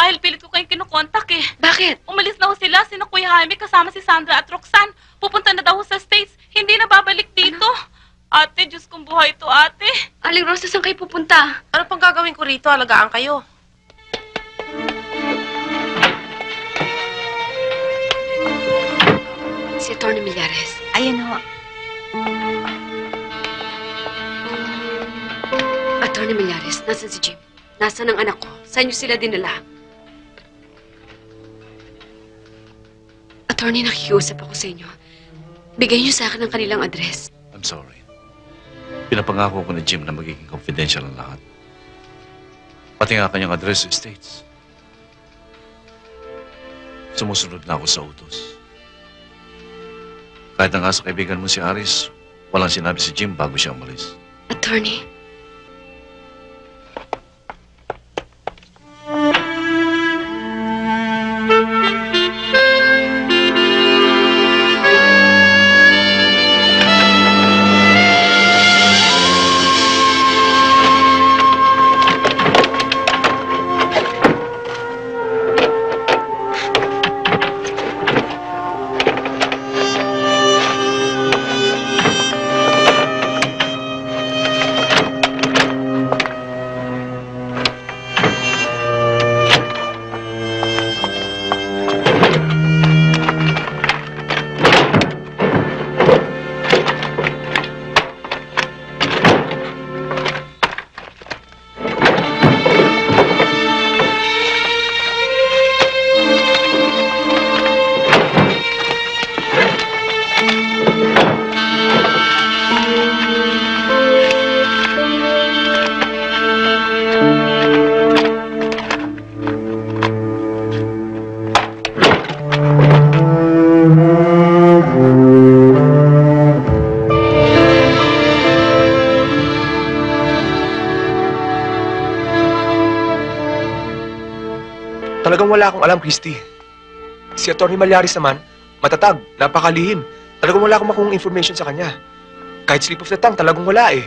Dahil pilit ko kayong kinukontak eh. Bakit? Umalis na ho sila, sina Kuya Jaime kasama si Sandra at Roxanne. Pupunta na daw ho sa States. Hindi na babalik dito. Ate, Diyos kong buhay ito, ate. Aling Rosa, saan kayo pupunta? Ano pang gagawin ko rito? Alagaan kayo. Si Atty. Millares. Ayun ho. Atty. Millares, nasan si Jim? Nasaan ang anak ko? Saan niyo sila dinala? Attorney, nakikiusap ako sa inyo. Bigay niyo sa akin ang kanilang address. I'm sorry. Pinapangako ko ni Jim na magiging confidential ang lahat. Pati nga kanyang address sa States. Sumusunod na ako sa utos. Kahit na nga sa kaibigan mo si Aris, walang sinabi si Jim bago siya umalis. Attorney, Talagang wala akong alam, Christy. Si Atty. Millares naman, matatag, napakalihim. Talagang wala akong makuhang information sa kanya. Kahit slip of the tongue, talagang wala eh.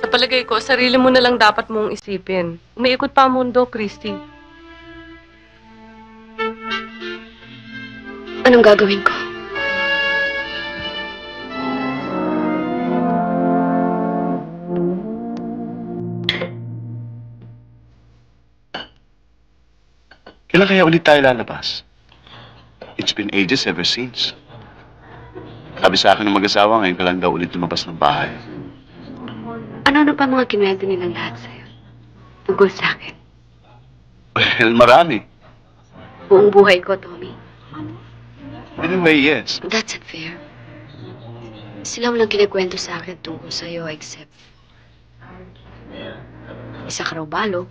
Sa palagay ko, sarili mo na lang dapat mong isipin. Umiikot pa ang mundo, Christy. anong gagawin ko? Kailan kaya ulit tayo lalabas? It's been ages ever since. Sabi sa akin ng mag-asawa, ngayon ka lang daw ulit lumabas ng bahay. Ano pa mga kinuwento nilang lahat sa'yo? Tungkol sa akin. Well, marami. Buong buhay ko, Tommy. Anyway, yes. That's unfair. Sila walang kinikwento sa akin tungkol sa'yo except isa ka raw balo.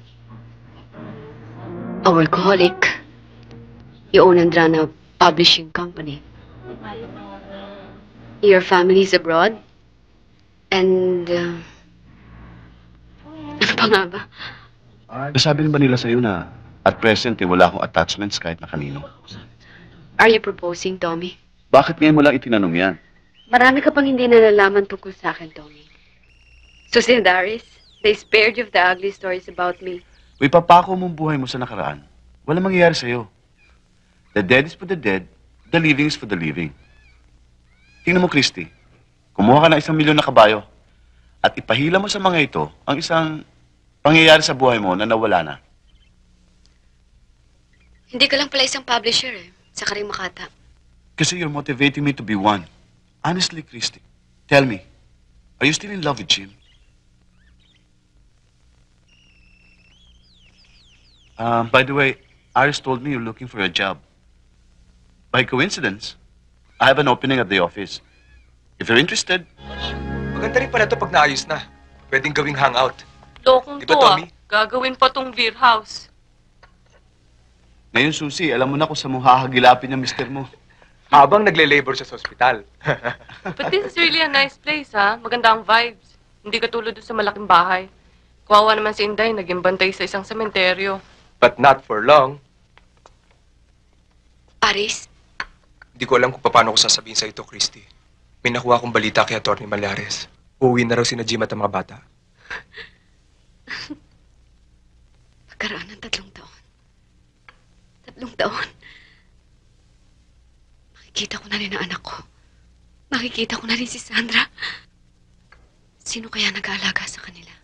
A workaholic. You own and run a publishing company. Your family's abroad. And, ano pa nga ba? Nasabi rin ba nila sa'yo na at present wala akong attachments kahit na kanino? Are you proposing, Tommy? Bakit ngayon mo lang itinanong yan? Marami ka pang hindi nalalaman tungkol sa akin, Tommy. So, si Darius, they spared you of the ugly stories about me. Kung ipapako mong buhay mo sa nakaraan, walang mangyayari sa'yo. The dead is for the dead, the living is for the living. Tingnan mo, Christy. Kumuha ka ng 1 milyon na kabayo at ipahila mo sa mga ito ang isang pangyayari sa buhay mo na nawala na. Hindi ka lang pala isang publisher eh. Sa Karing Makata. Kasi you're motivating me to be one. Honestly, Christy, tell me, are you still in love with Jim? By the way, Iris told me you're looking for a job. By coincidence, I have an opening at the office. If you're interested... Maganda rin pala ito pag naayos na. Pwedeng gawing hangout. Lokong Di ba, to Tommy? Gagawin pa tong beer house. Ngayon, Susie, alam mo na kung saan mo hahagilapin yung mister mo. Habang nagle-labor siya sa ospital. But this is really a nice place, ha? Maganda ang vibes. Hindi katulad doon sa malaking bahay. Kawawa naman si Inday, naging bantay sa isang sementeryo. But not for long. Aris? Hindi ko alam kung paano ko sasabihin sa ito, Christy. May nakuha akong balita kay Atty. Millares. Uuwi na raw sina Jim at ang mga bata. Pagkaraan ng 3 taon. taon. Makikita ko na rin ang anak ko. Makikita ko na rin si Sandra. Sino kaya nag-aalaga sa kanila?